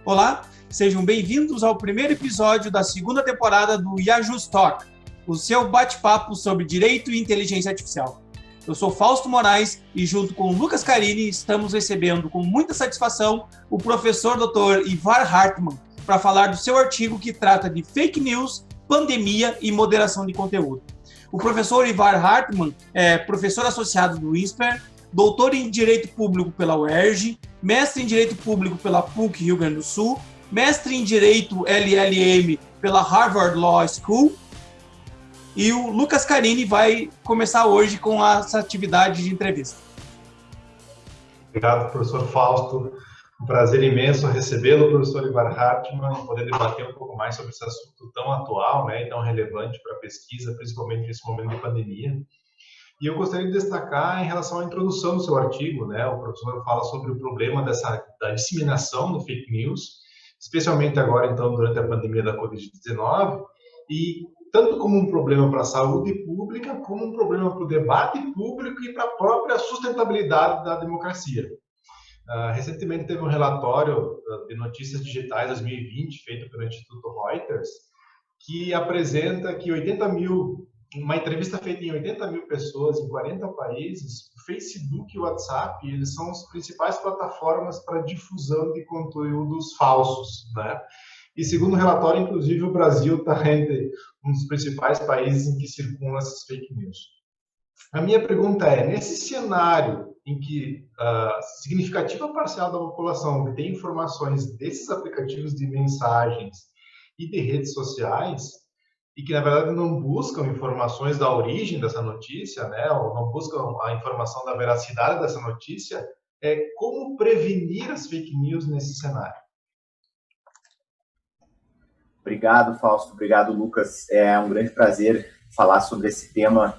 Olá, sejam bem-vindos ao primeiro episódio da segunda temporada do Yajus Talk, o seu bate-papo sobre direito e inteligência artificial. Eu sou Fausto Moraes e, junto com Lucas Carini, estamos recebendo com muita satisfação o professor Dr. Ivar Hartmann para falar do seu artigo que trata de fake news, pandemia e moderação de conteúdo. O professor Ivar Hartmann é professor associado do INSPER, doutor em Direito Público pela UERJ, mestre em Direito Público pela PUC Rio Grande do Sul, mestre em Direito LLM pela Harvard Law School. E o Lucas Carini vai começar hoje com essa atividade de entrevista. Obrigado, professor Fausto. Um prazer imenso recebê-lo, professor Ivar Hartmann, poder debater um pouco mais sobre esse assunto tão atual, e tão relevante para a pesquisa, principalmente nesse momento de pandemia. E eu gostaria de destacar em relação à introdução do seu artigo, o professor fala sobre o problema da disseminação do fake news, especialmente agora, então, durante a pandemia da Covid-19, e tanto como um problema para a saúde pública, como um problema para o debate público e para a própria sustentabilidade da democracia. Recentemente teve um relatório de notícias digitais 2020, feito pelo Instituto Reuters, que apresenta que uma entrevista feita em 80 mil pessoas em 40 países, o Facebook e o WhatsApp, eles são as principais plataformas para difusão de conteúdos falsos, E segundo o relatório, inclusive, o Brasil está entre um dos principais países em que circulam essas fake news. A minha pergunta é, nesse cenário em que significativa parcela da população obtém informações desses aplicativos de mensagens e de redes sociais, e que, na verdade, não buscam informações da origem dessa notícia, ou não buscam a informação da veracidade dessa notícia, como prevenir as fake news nesse cenário? Obrigado, Fausto. Obrigado, Lucas. É um grande prazer falar sobre esse tema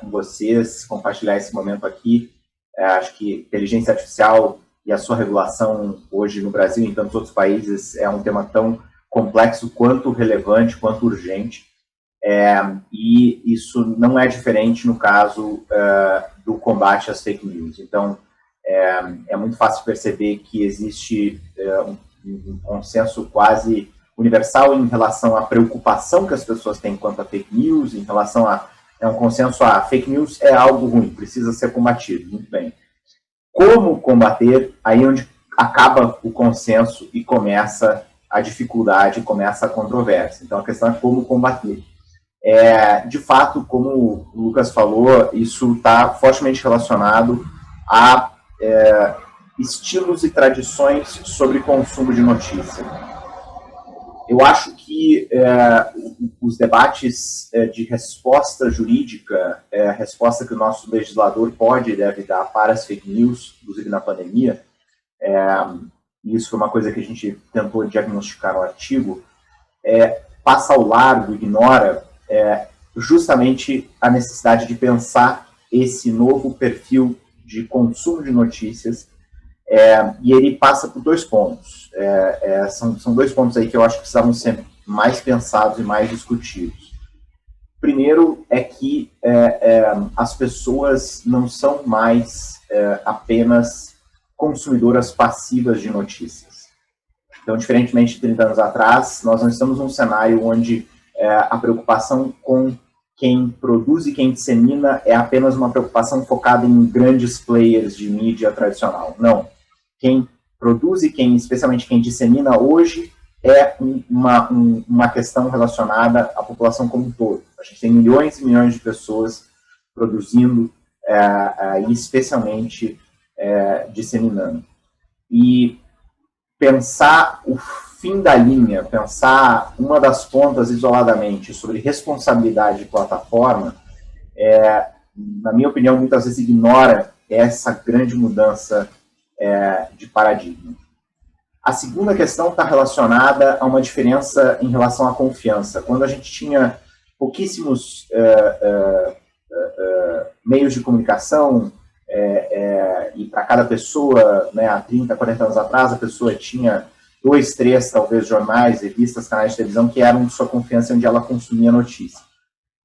com vocês, compartilhar esse momento aqui. Acho que inteligência artificial e a sua regulação hoje no Brasil e em tantos outros países é um tema tão complexo quanto relevante, quanto urgente. E isso não é diferente no caso do combate às fake news. Então, é muito fácil perceber que existe um consenso quase universal em relação à preocupação que as pessoas têm quanto a fake news, em relação um consenso a fake news é algo ruim, precisa ser combatido. Muito bem. Como combater? Aí onde acaba o consenso e começa a dificuldade, começa a controvérsia. Então, a questão é como combater. De fato, como o Lucas falou, isso está fortemente relacionado a estilos e tradições sobre consumo de notícia. Eu acho que os debates de resposta jurídica, a resposta que o nosso legislador pode e deve dar para as fake news, inclusive na pandemia, isso foi uma coisa que a gente tentou diagnosticar no artigo, passa ao largo, ignora justamente a necessidade de pensar esse novo perfil de consumo de notícias, e ele passa por dois pontos. São dois pontos aí que eu acho que precisavam ser mais pensados e mais discutidos. Primeiro é que as pessoas não são mais apenas consumidoras passivas de notícias. Então, diferentemente de 30 anos atrás, nós não estamos num cenário onde a preocupação com quem produz e quem dissemina é apenas uma preocupação focada em grandes players de mídia tradicional. Não. Quem produz e especialmente quem dissemina hoje é uma questão relacionada à população como um todo. A gente tem milhões e milhões de pessoas produzindo e especialmente disseminando. E pensar o fim da linha, pensar uma das pontas isoladamente sobre responsabilidade de plataforma, na minha opinião, muitas vezes ignora essa grande mudança de paradigma. A segunda questão está relacionada a uma diferença em relação à confiança. Quando a gente tinha pouquíssimos meios de comunicação, e para cada pessoa, há 30, 40 anos atrás, a pessoa tinha 2, 3, talvez, jornais, revistas, canais de televisão que eram de sua confiança, onde ela consumia notícia.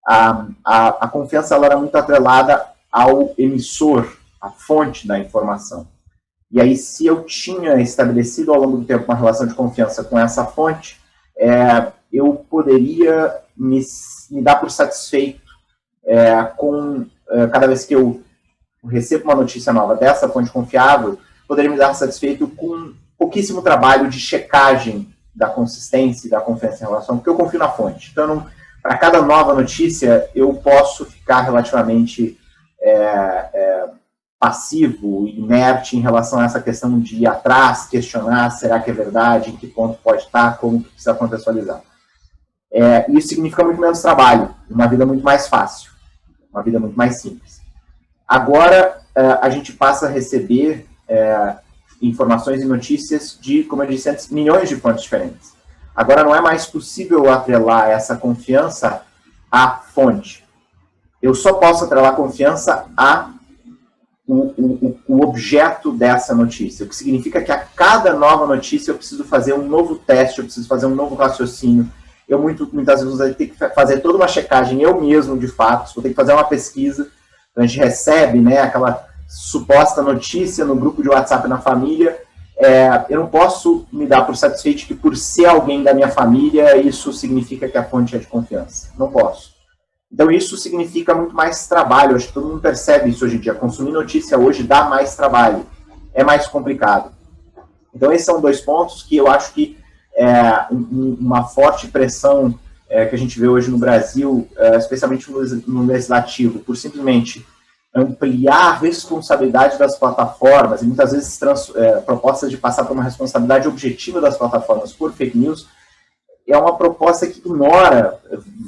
A confiança ela era muito atrelada ao emissor, à fonte da informação. E aí, se eu tinha estabelecido ao longo do tempo uma relação de confiança com essa fonte, eu poderia me dar por satisfeito cada vez que eu recebo uma notícia nova dessa fonte confiável, poderia me dar satisfeito com pouquíssimo trabalho de checagem da consistência e da confiança em relação, porque eu confio na fonte. Então, para cada nova notícia, eu posso ficar relativamente passivo, inerte em relação a essa questão de ir atrás, questionar, será que é verdade, em que ponto pode estar, como que precisa contextualizar. Isso significa muito menos trabalho, uma vida muito mais fácil, uma vida muito mais simples. Agora, a gente passa a receber informações e notícias de, como eu disse antes, milhões de fontes diferentes. Agora não é mais possível atrelar essa confiança à fonte. Eu só posso atrelar a confiança o objeto dessa notícia, o que significa que a cada nova notícia eu preciso fazer um novo teste, eu preciso fazer um novo raciocínio, eu muitas vezes vou ter que fazer toda uma checagem eu mesmo de fatos, vou ter que fazer uma pesquisa, a gente recebe, né, aquela suposta notícia no grupo de WhatsApp na família, eu não posso me dar por satisfeito que por ser alguém da minha família, isso significa que a fonte é de confiança, não posso. Então, isso significa muito mais trabalho. Acho que todo mundo percebe isso hoje em dia. Consumir notícia hoje dá mais trabalho. É mais complicado. Então, esses são dois pontos que eu acho que uma forte pressão que a gente vê hoje no Brasil, especialmente no legislativo, por simplesmente ampliar a responsabilidade das plataformas e muitas vezes propostas de passar por uma responsabilidade objetiva das plataformas por fake news, é uma proposta que ignora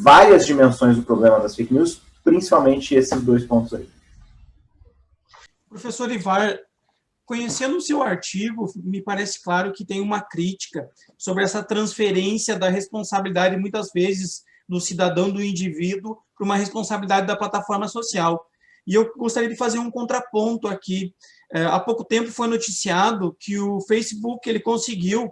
várias dimensões do problema das fake news, principalmente esses dois pontos aí. Professor Ivar, conhecendo o seu artigo, me parece claro que tem uma crítica sobre essa transferência da responsabilidade, muitas vezes, do cidadão, do indivíduo, para uma responsabilidade da plataforma social. E eu gostaria de fazer um contraponto aqui. Há pouco tempo foi noticiado que o Facebook ele conseguiu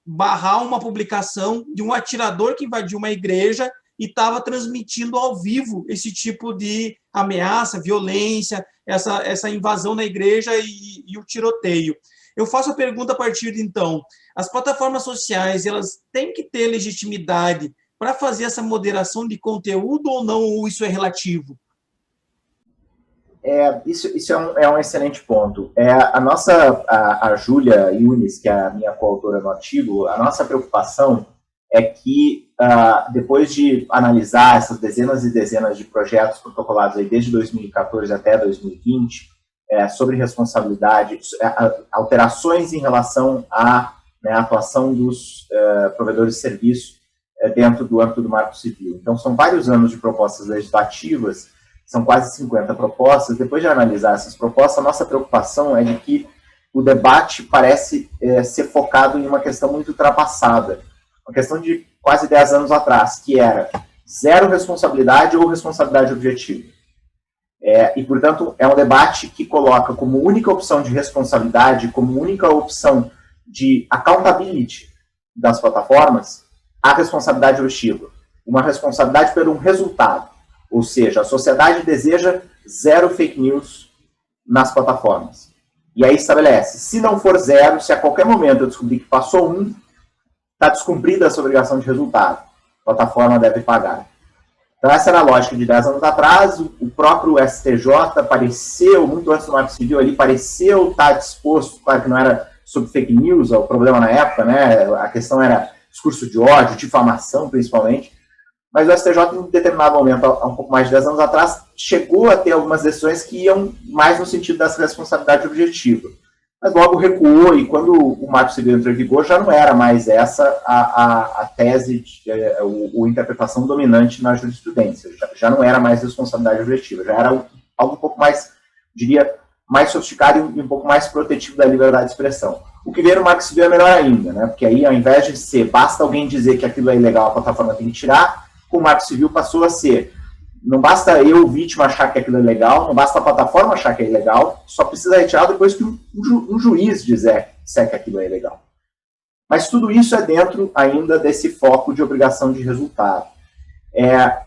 barrar uma publicação de um atirador que invadiu uma igreja e estava transmitindo ao vivo esse tipo de ameaça, violência, essa invasão na igreja e o tiroteio. Eu faço a pergunta a partir de então, as plataformas sociais, elas têm que ter legitimidade para fazer essa moderação de conteúdo ou não, ou isso é relativo? Isso é um excelente ponto. A Júlia Yunis, que é a minha coautora no artigo, a nossa preocupação é que, depois de analisar essas dezenas e dezenas de projetos protocolados aí desde 2014 até 2020, sobre responsabilidade, alterações em relação à atuação dos provedores de serviço dentro do âmbito do Marco Civil. Então, são vários anos de propostas legislativas, são quase 50 propostas. Depois de analisar essas propostas, a nossa preocupação é de que o debate parece ser focado em uma questão muito ultrapassada, uma questão de quase 10 anos atrás, que era zero responsabilidade ou responsabilidade objetiva. E, portanto, é um debate que coloca como única opção de responsabilidade, como única opção de accountability das plataformas, a responsabilidade objetiva. Uma responsabilidade por um resultado. Ou seja, a sociedade deseja zero fake news nas plataformas. E aí estabelece, se não for zero, se a qualquer momento eu descobrir que passou está descumprida essa obrigação de resultado. A plataforma deve pagar. Então essa era a lógica de 10 anos atrás. O próprio STJ pareceu, muito antes do Marco Civil, ali, pareceu estar disposto, claro que não era sobre fake news, o problema na época, né? A questão era discurso de ódio, difamação principalmente. Mas o STJ, em determinado momento, há um pouco mais de 10 anos atrás, chegou a ter algumas decisões que iam mais no sentido dessa responsabilidade objetiva. Mas logo recuou, e quando o Marco Civil entrou em vigor, já não era mais essa a tese, a interpretação dominante na jurisprudência. Já não era mais responsabilidade objetiva, já era algo um pouco mais, diria, mais sofisticado e um pouco mais protetivo da liberdade de expressão. O que veio no Marco Civil é melhor ainda, né? Porque aí, ao invés de ser, basta alguém dizer que aquilo é ilegal, a plataforma tem que tirar, o Marco Civil passou a ser, não basta eu, vítima, achar que aquilo é legal, não basta a plataforma achar que é ilegal, só precisa retirar depois que um juiz disser que aquilo é ilegal. Mas tudo isso é dentro ainda desse foco de obrigação de resultado.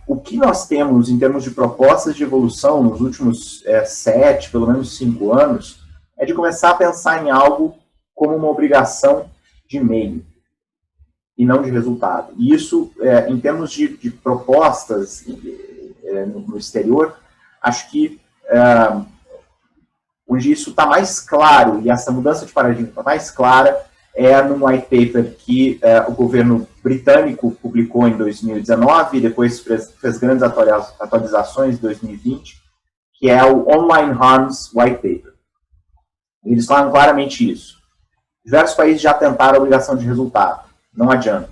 O que nós temos em termos de propostas de evolução nos últimos 7, pelo menos 5 anos, é de começar a pensar em algo como uma obrigação de meio e não de resultado. E isso, em termos de propostas no exterior, acho que onde isso está mais claro, e essa mudança de paradigma está mais clara, é no white paper que o governo britânico publicou em 2019 e depois fez grandes atualizações em 2020, que é o Online Harms White Paper. Eles falam claramente isso. Diversos países já tentaram a obrigação de resultado. Não adianta.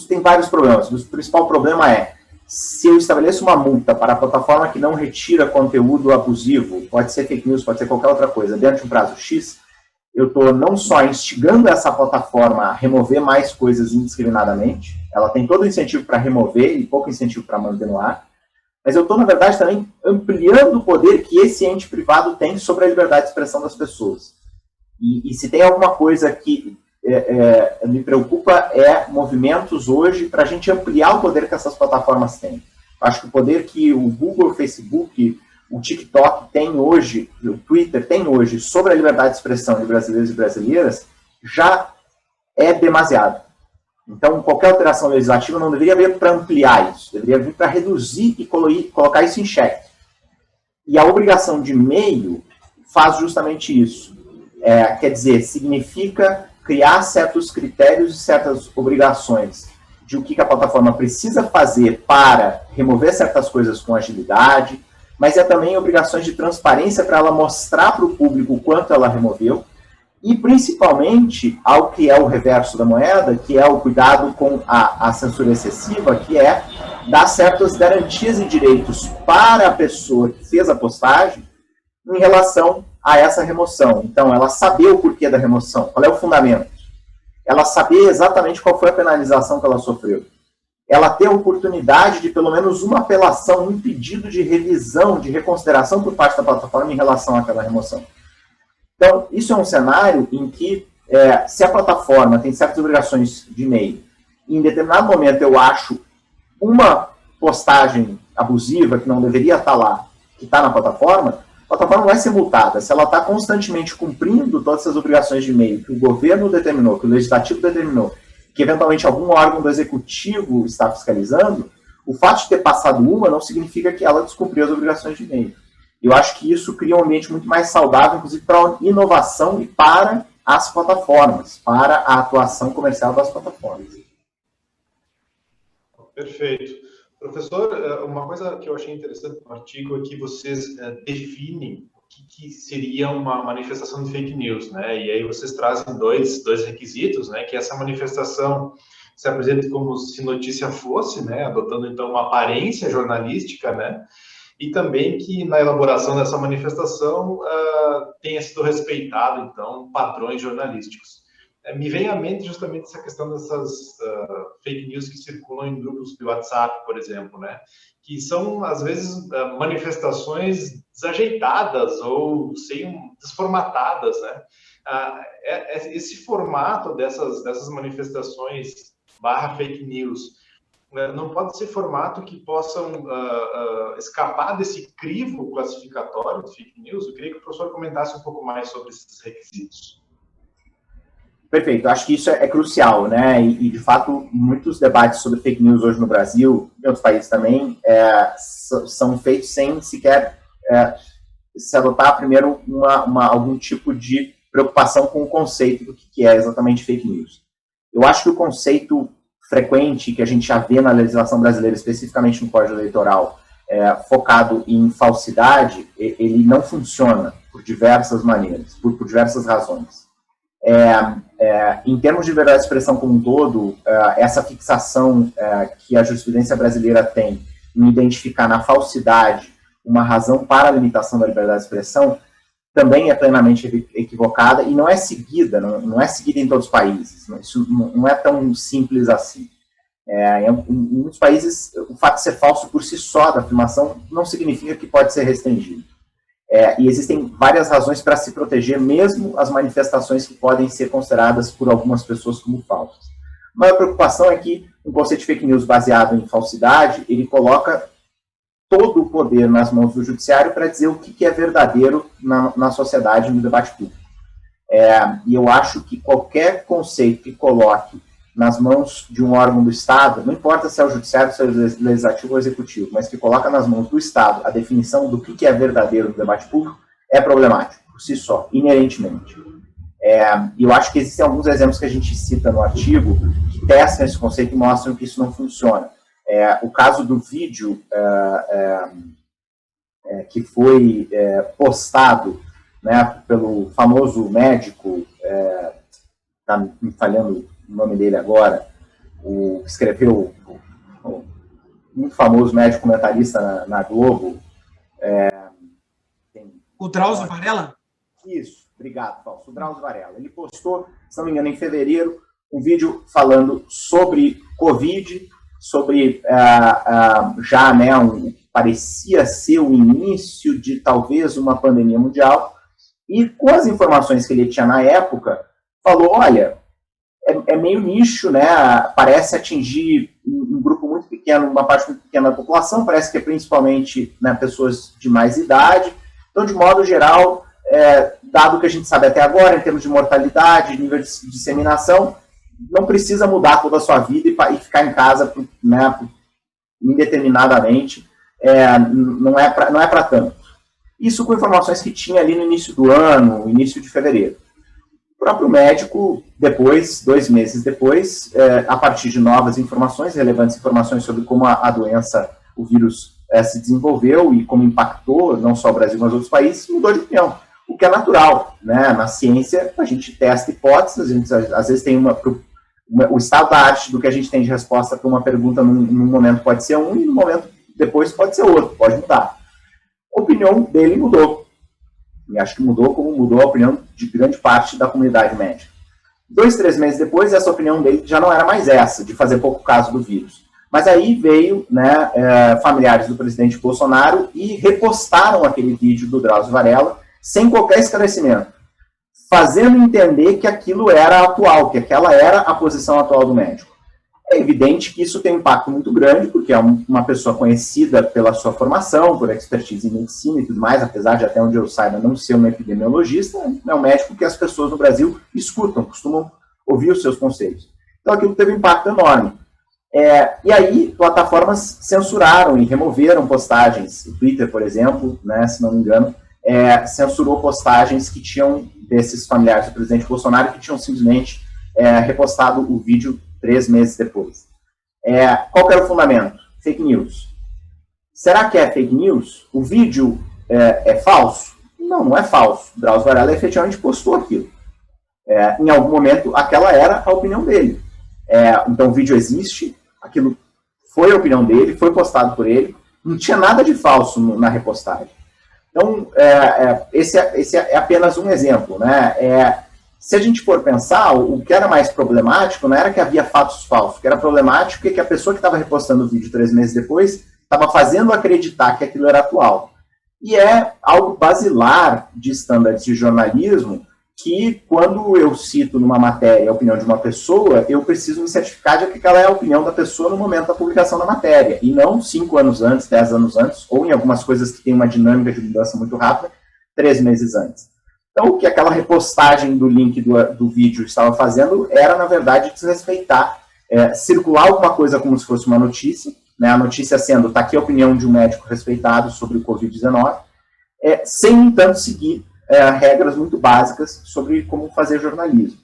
Tem vários problemas. O principal problema é, se eu estabeleço uma multa para a plataforma que não retira conteúdo abusivo, pode ser fake news, pode ser qualquer outra coisa, dentro de um prazo X, eu estou não só instigando essa plataforma a remover mais coisas indiscriminadamente, ela tem todo o incentivo para remover e pouco incentivo para manter no ar, mas eu estou, na verdade, também ampliando o poder que esse ente privado tem sobre a liberdade de expressão das pessoas. E se tem alguma coisa que me preocupa é movimentos hoje para a gente ampliar o poder que essas plataformas têm. Acho que o poder que o Google, o Facebook, o TikTok tem hoje, o Twitter tem hoje sobre a liberdade de expressão de brasileiros e brasileiras já é demasiado. Então, qualquer alteração legislativa não deveria vir para ampliar isso, deveria vir para reduzir e colocar isso em xeque. E a obrigação de meio faz justamente isso. Quer dizer, significa criar certos critérios e certas obrigações de o que a plataforma precisa fazer para remover certas coisas com agilidade, mas também obrigações de transparência para ela mostrar para o público o quanto ela removeu, e principalmente ao que é o reverso da moeda, que é o cuidado com a censura excessiva, que é dar certas garantias e direitos para a pessoa que fez a postagem em relação a essa remoção. Então, ela saber o porquê da remoção, qual é o fundamento, ela saber exatamente qual foi a penalização que ela sofreu, ela ter a oportunidade de pelo menos uma apelação, um pedido de revisão, de reconsideração por parte da plataforma em relação àquela remoção. Então, isso é um cenário em que, se a plataforma tem certas obrigações de meio, e em determinado momento eu acho uma postagem abusiva que não deveria estar lá, que está na plataforma, a plataforma vai ser multada. Se ela está constantemente cumprindo todas essas obrigações de meio que o governo determinou, que o legislativo determinou, que eventualmente algum órgão do executivo está fiscalizando, o fato de ter passado uma não significa que ela descumpriu as obrigações de meio. Eu acho que isso cria um ambiente muito mais saudável, inclusive para a inovação e para as plataformas, para a atuação comercial das plataformas. Perfeito. Professor, uma coisa que eu achei interessante no artigo é que vocês definem o que seria uma manifestação de fake news, né? E aí vocês trazem dois requisitos, né? Que essa manifestação se apresente como se notícia fosse, né? Adotando então uma aparência jornalística, né? E também que na elaboração dessa manifestação tenha sido respeitado então padrões jornalísticos. Me vem à mente justamente essa questão dessas fake news que circulam em grupos de WhatsApp, por exemplo, né? Que são, às vezes, manifestações desajeitadas ou desformatadas, né? Esse formato dessas manifestações / fake news não pode ser formato que possam escapar desse crivo classificatório de fake news. Eu queria que o professor comentasse um pouco mais sobre esses requisitos. Perfeito, acho que isso é crucial, né? E, de fato, muitos debates sobre fake news hoje no Brasil, em outros países também, são feitos sem sequer se adotar primeiro algum tipo de preocupação com o conceito do que é exatamente fake news. Eu acho que o conceito frequente que a gente já vê na legislação brasileira, especificamente no Código Eleitoral, focado em falsidade, ele não funciona por diversas maneiras, por diversas razões. Em termos de liberdade de expressão como um todo, essa fixação que a jurisprudência brasileira tem em identificar na falsidade uma razão para a limitação da liberdade de expressão também é plenamente equivocada e não é seguida, não é seguida em todos os países. Isso não é tão simples assim. Em muitos países, o fato de ser falso por si só da afirmação não significa que pode ser restringido. E existem várias razões para se proteger, mesmo as manifestações que podem ser consideradas por algumas pessoas como falsas. A maior preocupação é que um conceito de fake news baseado em falsidade, ele coloca todo o poder nas mãos do judiciário para dizer o que é verdadeiro na sociedade, no debate público. E eu acho que qualquer conceito que coloque nas mãos de um órgão do Estado, não importa se é o judiciário, se é o legislativo ou executivo, mas que coloca nas mãos do Estado a definição do que é verdadeiro no debate público, é problemático, por si só, inerentemente. E eu acho que existem alguns exemplos que a gente cita no artigo que testam esse conceito e mostram que isso não funciona. O caso do vídeo que foi postado, né, pelo famoso médico, está me falhando o nome dele agora, o que escreveu, muito famoso médico comentarista na Globo. O Drauzio Varela? Isso, obrigado, Fausto. O Drauzio Varela. Ele postou, se não me engano, em fevereiro, um vídeo falando sobre Covid, sobre já, né, parecia ser o início de talvez uma pandemia mundial, e com as informações que ele tinha na época, falou, olha, é meio nicho, né, parece atingir um grupo muito pequeno, uma parte muito pequena da população, parece que é principalmente, né, pessoas de mais idade. Então, de modo geral, dado o que a gente sabe até agora, em termos de mortalidade, nível de disseminação, não precisa mudar toda a sua vida e ficar em casa, né, indeterminadamente, não é para tanto. Isso com informações que tinha ali no início do ano, início de fevereiro. O próprio médico, depois, 2 meses depois, a partir de novas informações, relevantes informações sobre como a doença, o vírus, se desenvolveu e como impactou não só o Brasil, mas outros países, mudou de opinião. O que é natural, né? Na ciência, a gente testa hipóteses, a gente às vezes tem o estado da arte do que a gente tem de resposta para uma pergunta num momento pode ser um, e no momento depois pode ser outro, pode mudar. A opinião dele mudou. E acho que mudou como mudou a opinião de grande parte da comunidade médica. 2, 3 meses depois, essa opinião dele já não era mais essa, de fazer pouco caso do vírus. Mas aí veio, né, familiares do presidente Bolsonaro e repostaram aquele vídeo do Drauzio Varela sem qualquer esclarecimento, fazendo entender que aquilo era atual, que aquela era a posição atual do médico. É evidente que isso tem um impacto muito grande, porque é uma pessoa conhecida pela sua formação, por expertise em medicina e tudo mais, apesar de, até onde eu saiba, não ser um epidemiologista, é um médico que as pessoas no Brasil escutam, costumam ouvir os seus conselhos. Então aquilo teve um impacto enorme. E aí, plataformas censuraram e removeram postagens. O Twitter, por exemplo, né, se não me engano, censurou postagens que tinham, desses familiares do presidente Bolsonaro, que tinham simplesmente repostado o vídeo 3 meses depois. Qual que era o fundamento? Fake news. Será que é fake news? O vídeo é falso? Não, não é falso. Drauzio Varela efetivamente postou aquilo. Em algum momento, aquela era a opinião dele. Então, o vídeo existe, aquilo foi a opinião dele, foi postado por ele, não tinha nada de falso na repostagem. Então, esse é apenas um exemplo, né? Se a gente for pensar, o que era mais problemático não era que havia fatos falsos, o que era problemático é que a pessoa que estava repostando o vídeo 3 meses depois estava fazendo acreditar que aquilo era atual. E é algo basilar de estándares de jornalismo que, quando eu cito numa matéria a opinião de uma pessoa, eu preciso me certificar de que aquela é a opinião da pessoa no momento da publicação da matéria, e não 5 anos antes, 10 anos antes, ou em algumas coisas que tem uma dinâmica de mudança muito rápida, 3 meses antes. Então, o que aquela repostagem do link do vídeo estava fazendo era, na verdade, desrespeitar, circular alguma coisa como se fosse uma notícia, né, a notícia sendo, está aqui a opinião de um médico respeitado sobre o Covid-19, sem, no entanto, seguir regras muito básicas sobre como fazer jornalismo.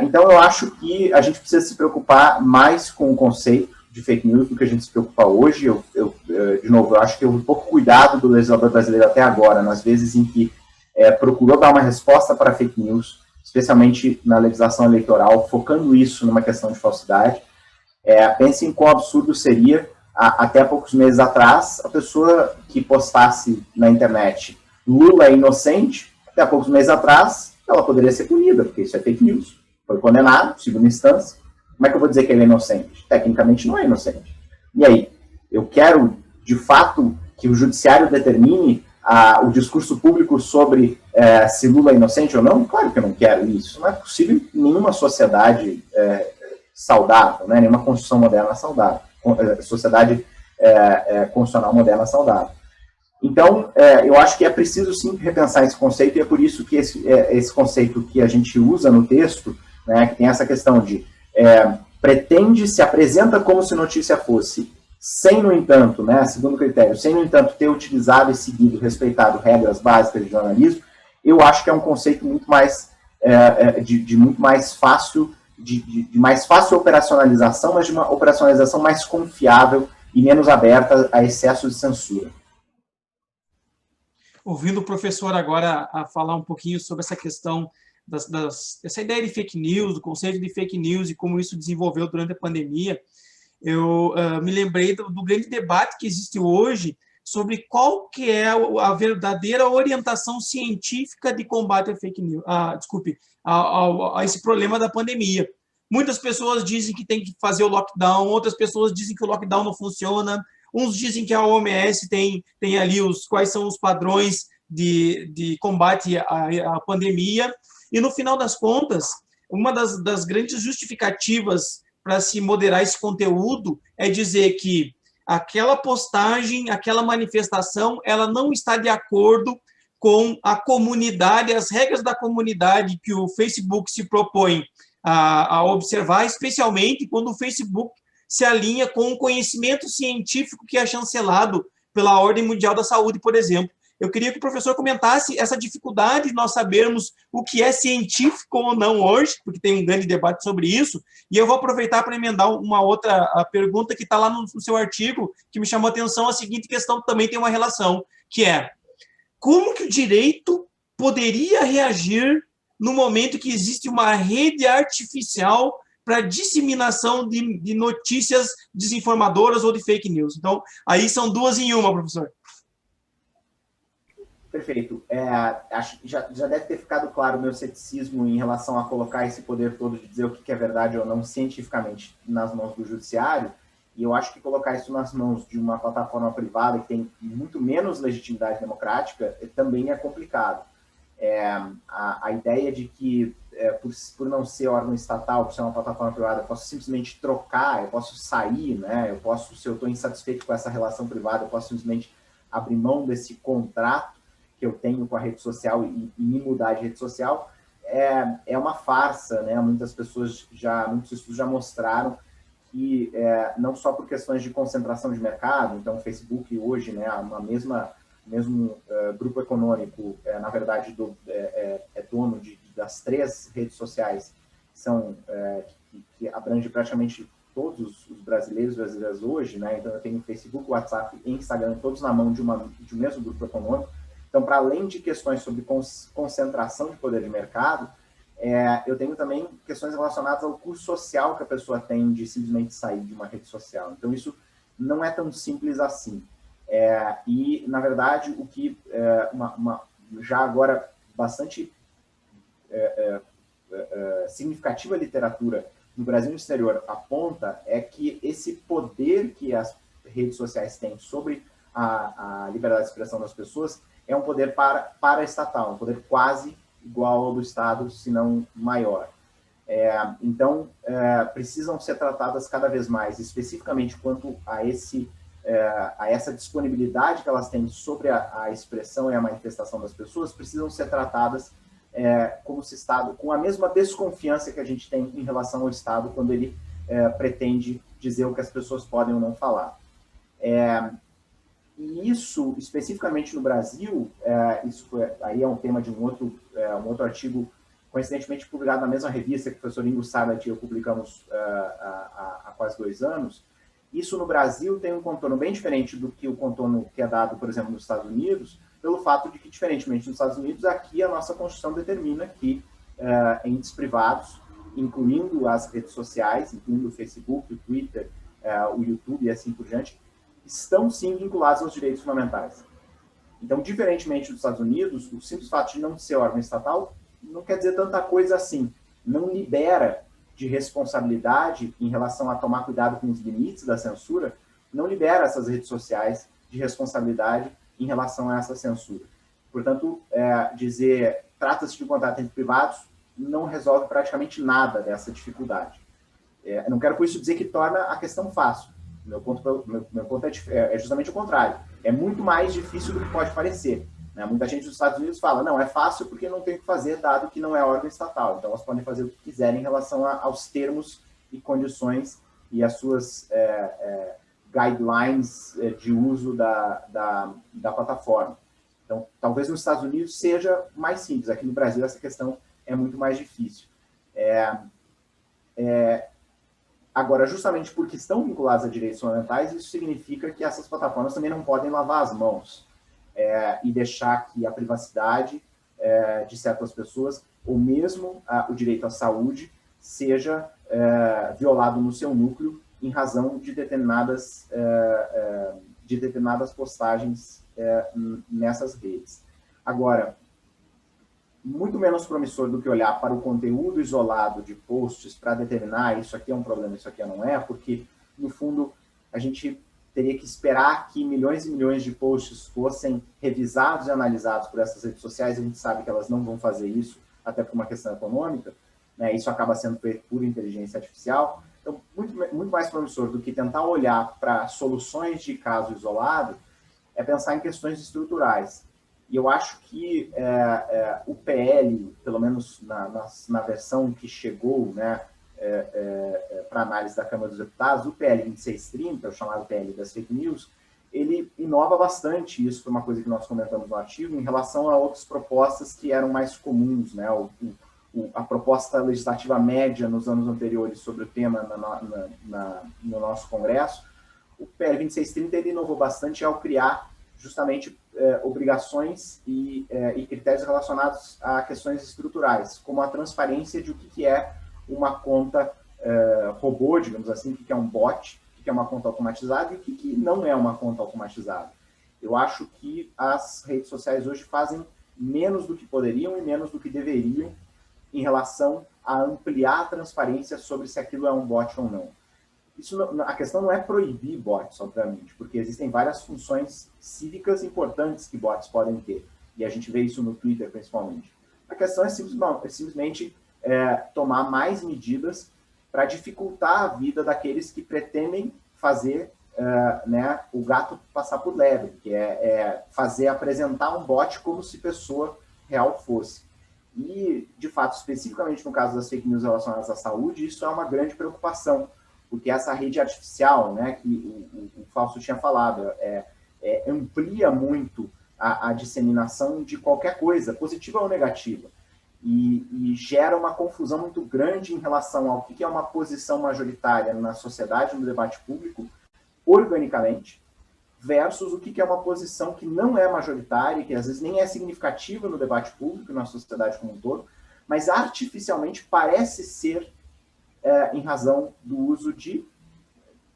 Então, eu acho que a gente precisa se preocupar mais com o conceito de fake news do que a gente se preocupa hoje. De novo, eu acho que houve pouco cuidado do legislador brasileiro até agora, nas vezes em que procurou dar uma resposta para fake news, especialmente na legislação eleitoral, focando isso numa questão de falsidade. Pensem quão absurdo seria, até poucos meses atrás, a pessoa que postasse na internet Lula é inocente, até poucos meses atrás, ela poderia ser punida, porque isso é fake news. Foi condenado, segunda instância. Como é que eu vou dizer que ele é inocente? Tecnicamente não é inocente. E aí? Eu quero, de fato, que o judiciário determine o discurso público sobre se Lula é inocente ou não? Claro que eu não quero isso. Não é possível em nenhuma sociedade saudável, né? Nenhuma construção moderna saudável, sociedade constitucional moderna saudável. Então, eu acho que é preciso, sim, repensar esse conceito, e é por isso que esse conceito que a gente usa no texto, né, que tem essa questão de se apresenta como se notícia fosse, sem, no entanto, né, segundo o critério, sem, no entanto, ter utilizado e seguido, respeitado regras básicas de jornalismo, eu acho que é um conceito muito mais, de muito mais fácil, de mais fácil operacionalização, mas de uma operacionalização mais confiável e menos aberta a excesso de censura. Ouvindo o professor agora a falar um pouquinho sobre essa questão essa ideia de fake news, do conceito de fake news e como isso desenvolveu durante a pandemia, eu me lembrei do grande debate que existe hoje sobre qual que é a verdadeira orientação científica de combate a fake news, a esse problema da pandemia. Muitas pessoas dizem que tem que fazer o lockdown, outras pessoas dizem que o lockdown não funciona, uns dizem que a OMS tem ali quais são os padrões de combate à pandemia, e no final das contas, uma das grandes justificativas para se moderar esse conteúdo é dizer que aquela postagem, aquela manifestação, ela não está de acordo com a comunidade, as regras da comunidade que o Facebook se propõe a observar, especialmente quando o Facebook se alinha com o conhecimento científico que é chancelado pela Ordem Mundial da Saúde, por exemplo. Eu queria que o professor comentasse essa dificuldade de nós sabermos o que é científico ou não hoje, porque tem um grande debate sobre isso, e eu vou aproveitar para emendar uma outra pergunta que está lá no seu artigo, que me chamou a atenção, a seguinte questão que também tem uma relação, que é, como que o direito poderia reagir no momento que existe uma rede artificial para disseminação de notícias desinformadoras ou de fake news? Então, aí são duas em uma, professor. Perfeito. Acho que já deve ter ficado claro o meu ceticismo em relação a colocar esse poder todo de dizer o que é verdade ou não cientificamente nas mãos do judiciário, e eu acho que colocar isso nas mãos de uma plataforma privada que tem muito menos legitimidade democrática também é complicado. A ideia de que, por não ser órgão estatal, por ser uma plataforma privada, eu posso simplesmente trocar, eu posso sair, né? Se eu estou insatisfeito com essa relação privada, eu posso simplesmente abrir mão desse contrato que eu tenho com a rede social e me mudar de rede social, é uma farsa, né? Muitos estudos já mostraram que, não só por questões de concentração de mercado, então o Facebook hoje, né, mesmo grupo econômico, na verdade, é dono das 3 redes sociais que abrange praticamente todos os brasileiros e brasileiras hoje, né? Então eu tenho Facebook, WhatsApp e Instagram, todos na mão de um mesmo grupo econômico. Então, para além de questões sobre concentração de poder de mercado, eu tenho também questões relacionadas ao custo social que a pessoa tem de simplesmente sair de uma rede social. Então, isso não é tão simples assim. E, na verdade, o que já agora bastante significativa literatura no Brasil e no exterior aponta é que esse poder que as redes sociais têm sobre a liberdade de expressão das pessoas é um poder paraestatal, um poder quase igual ao do Estado, se não maior. Então, precisam ser tratadas cada vez mais, especificamente quanto a essa disponibilidade que elas têm sobre a expressão e a manifestação das pessoas, precisam ser tratadas como se Estado, com a mesma desconfiança que a gente tem em relação ao Estado quando ele pretende dizer o que as pessoas podem ou não falar. E isso, especificamente no Brasil, aí é um tema de um outro artigo, coincidentemente publicado na mesma revista que o professor Ingo Sabat e eu publicamos há quase 2 anos. Isso no Brasil tem um contorno bem diferente do que o contorno que é dado, por exemplo, nos Estados Unidos, pelo fato de que, diferentemente nos Estados Unidos, aqui a nossa Constituição determina que entes privados, incluindo as redes sociais, incluindo o Facebook, o Twitter, o YouTube e assim por diante, estão sim vinculados aos direitos fundamentais. Então, diferentemente dos Estados Unidos, o simples fato de não ser órgão estatal não quer dizer tanta coisa assim. Não libera de responsabilidade em relação a tomar cuidado com os limites da censura, não libera essas redes sociais de responsabilidade em relação a essa censura. Portanto, dizer trata-se de um contrato entre privados não resolve praticamente nada dessa dificuldade. Não quero com isso dizer que torna a questão fácil, Meu ponto é justamente o contrário. É muito mais difícil do que pode parecer. Né? Muita gente dos Estados Unidos fala, não, é fácil porque não tem o que fazer, dado que não é órgão estatal. Então, elas podem fazer o que quiserem em relação aos termos e condições e as suas guidelines de uso da plataforma. Então, talvez nos Estados Unidos seja mais simples. Aqui no Brasil, essa questão é muito mais difícil. Agora, justamente porque estão vinculadas a direitos fundamentais, isso significa que essas plataformas também não podem lavar as mãos e deixar que a privacidade de certas pessoas, ou mesmo o direito à saúde, seja violado no seu núcleo em razão de determinadas postagens nessas redes. Agora, muito menos promissor do que olhar para o conteúdo isolado de posts para determinar isso aqui é um problema, isso aqui não é, porque, no fundo, a gente teria que esperar que milhões e milhões de posts fossem revisados e analisados por essas redes sociais, a gente sabe que elas não vão fazer isso, até por uma questão econômica, né? Isso acaba sendo feito por inteligência artificial. Então, muito mais promissor do que tentar olhar para soluções de caso isolado é pensar em questões estruturais. E eu acho que o PL, pelo menos na versão que chegou, né, para análise da Câmara dos Deputados, o PL 2630, o chamado PL das fake news, ele inova bastante, isso foi uma coisa que nós comentamos no artigo, em relação a outras propostas que eram mais comuns, né, a proposta legislativa média nos anos anteriores sobre o tema no nosso Congresso. O PL 2630 ele inovou bastante ao criar justamente obrigações e critérios relacionados a questões estruturais, como a transparência de o que é uma conta robô, digamos assim, o que é um bot, o que é uma conta automatizada e o que não é uma conta automatizada. Eu acho que as redes sociais hoje fazem menos do que poderiam e menos do que deveriam em relação a ampliar a transparência sobre se aquilo é um bot ou não. A questão não é proibir bots, obviamente, porque existem várias funções cívicas importantes que bots podem ter, e a gente vê isso no Twitter, principalmente. A questão é simplesmente tomar mais medidas para dificultar a vida daqueles que pretendem fazer o gato passar por lebre, que apresentar um bot como se pessoa real fosse. E, de fato, especificamente no caso das fake news relacionadas à saúde, isso é uma grande preocupação, porque essa rede artificial, né, que o Fausto tinha falado, amplia muito a disseminação de qualquer coisa, positiva ou negativa, e gera uma confusão muito grande em relação ao que é uma posição majoritária na sociedade, no debate público, organicamente, versus o que é uma posição que não é majoritária, que às vezes nem é significativa no debate público, na sociedade como um todo, mas artificialmente parece ser em razão do uso de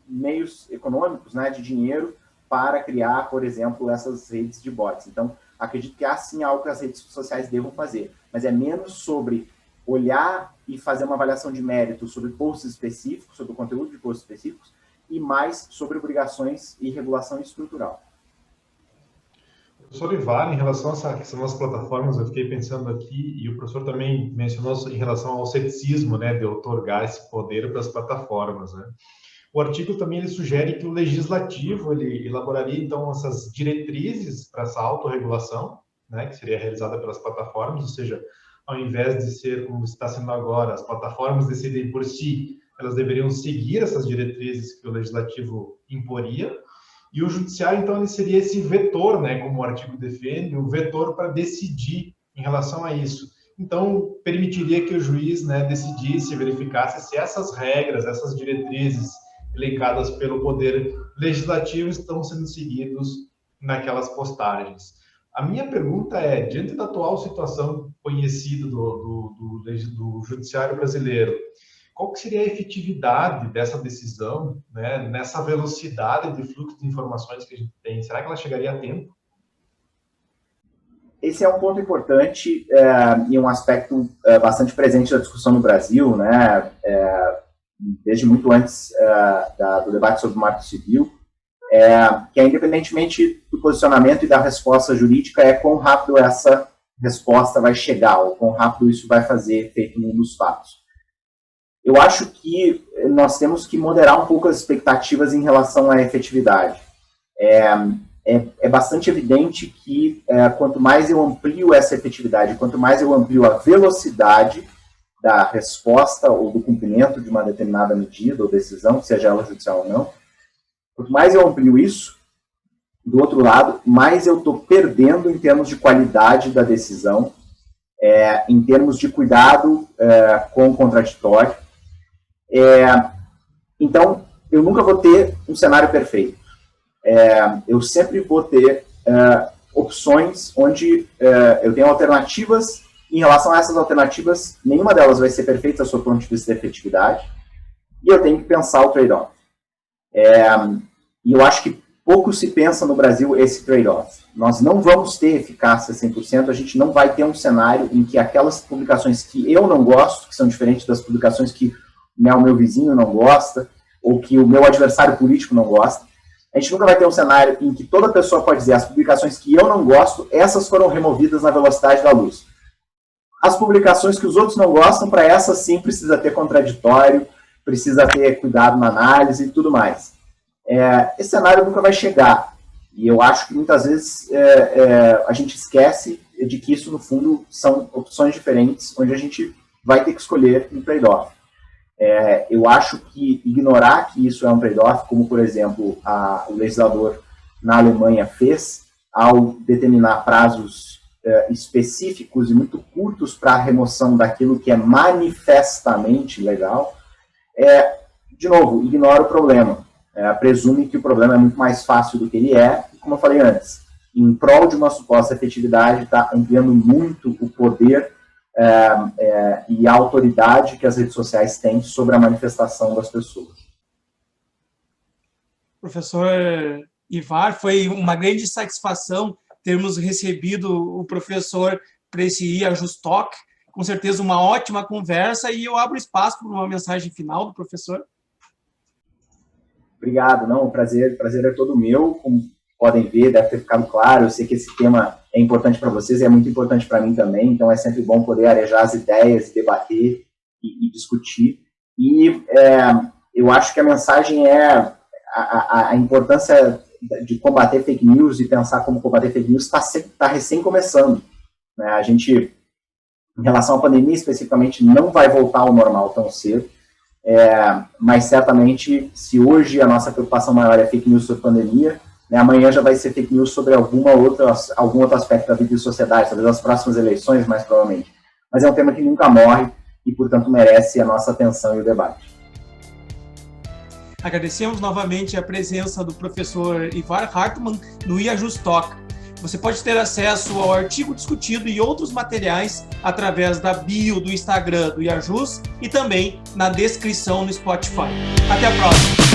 meios econômicos, né, de dinheiro, para criar, por exemplo, essas redes de bots. Então, acredito que há sim algo que as redes sociais devam fazer, mas é menos sobre olhar e fazer uma avaliação de mérito sobre posts específicos, sobre o conteúdo de posts específicos, e mais sobre obrigações e regulação estrutural. Professor Ivar, em relação a essa questão das plataformas, eu fiquei pensando aqui, e o professor também mencionou em relação ao ceticismo, né, de outorgar esse poder para as plataformas, né? O artigo também ele sugere que o legislativo ele elaboraria, então, essas diretrizes para essa autorregulação, né, que seria realizada pelas plataformas, ou seja, ao invés de ser como está sendo agora, as plataformas decidem por si, elas deveriam seguir essas diretrizes que o legislativo imporia, e o judiciário, então, ele seria esse vetor, né, como o artigo defende, o vetor para decidir em relação a isso. Então, permitiria que o juiz, né, decidisse, verificasse se essas regras, essas diretrizes elencadas pelo Poder Legislativo estão sendo seguidos naquelas postagens. A minha pergunta é, diante da atual situação conhecida do judiciário brasileiro, qual que seria a efetividade dessa decisão, né, nessa velocidade de fluxo de informações que a gente tem? Será que ela chegaria a tempo? Esse é um ponto importante e um aspecto bastante presente da discussão no Brasil, né, desde muito antes do debate sobre o Marco Civil, que é, independentemente do posicionamento e da resposta jurídica, é quão rápido essa resposta vai chegar, ou quão rápido isso vai fazer efeito nos fatos. Eu acho que nós temos que moderar um pouco as expectativas em relação à efetividade. É bastante evidente que quanto mais eu amplio essa efetividade, quanto mais eu amplio a velocidade da resposta ou do cumprimento de uma determinada medida ou decisão, seja ela judicial ou não, quanto mais eu amplio isso, do outro lado, mais eu estou perdendo em termos de qualidade da decisão, em termos de cuidado com o contraditório. Então, eu nunca vou ter um cenário perfeito. Eu sempre vou ter opções onde eu tenho alternativas. Em relação a essas alternativas, nenhuma delas vai ser perfeita do seu ponto de vista de efetividade, e eu tenho que pensar o trade-off. E eu acho que pouco se pensa no Brasil esse trade-off. Nós não vamos ter eficácia 100%, a gente não vai ter um cenário em que aquelas publicações que eu não gosto, que são diferentes das publicações que o meu vizinho não gosta, ou que o meu adversário político não gosta, a gente nunca vai ter um cenário em que toda pessoa pode dizer as publicações que eu não gosto, essas foram removidas na velocidade da luz. As publicações que os outros não gostam, para essas sim precisa ter contraditório, precisa ter cuidado na análise e tudo mais. Esse cenário nunca vai chegar. E eu acho que muitas vezes a gente esquece de que isso, no fundo, são opções diferentes, onde a gente vai ter que escolher um trade-off. Eu acho que ignorar que isso é um trade-off, como, por exemplo, o legislador na Alemanha fez, ao determinar prazos específicos e muito curtos para a remoção daquilo que é manifestamente legal, de novo, ignora o problema. Presume que o problema é muito mais fácil do que ele é, e como eu falei antes, em prol de uma suposta efetividade, está ampliando muito o poder e a autoridade que as redes sociais têm sobre a manifestação das pessoas. Professor Ivar, foi uma grande satisfação termos recebido o professor para esse IAJUST-Talk, com certeza uma ótima conversa, e eu abro espaço para uma mensagem final do professor. Obrigado, não, o prazer é todo meu, como podem ver, deve ter ficado claro, eu sei que esse tema é importante para vocês e é muito importante para mim também, então é sempre bom poder arejar as ideias, debater e discutir, e eu acho que a mensagem é a importância de combater fake news e pensar como combater fake news está recém começando, né? A gente, em relação à pandemia especificamente, não vai voltar ao normal tão cedo, mas certamente, se hoje a nossa preocupação maior é fake news sobre pandemia, né, amanhã já vai ser fake news sobre algum outro aspecto da vida e sociedade, talvez as próximas eleições, mais provavelmente. Mas é um tema que nunca morre e, portanto, merece a nossa atenção e o debate. Agradecemos novamente a presença do professor Ivar Hartmann no IAJUST-Talk. Você pode ter acesso ao artigo discutido e outros materiais através da bio do Instagram do IAJUST e também na descrição no Spotify. Até a próxima!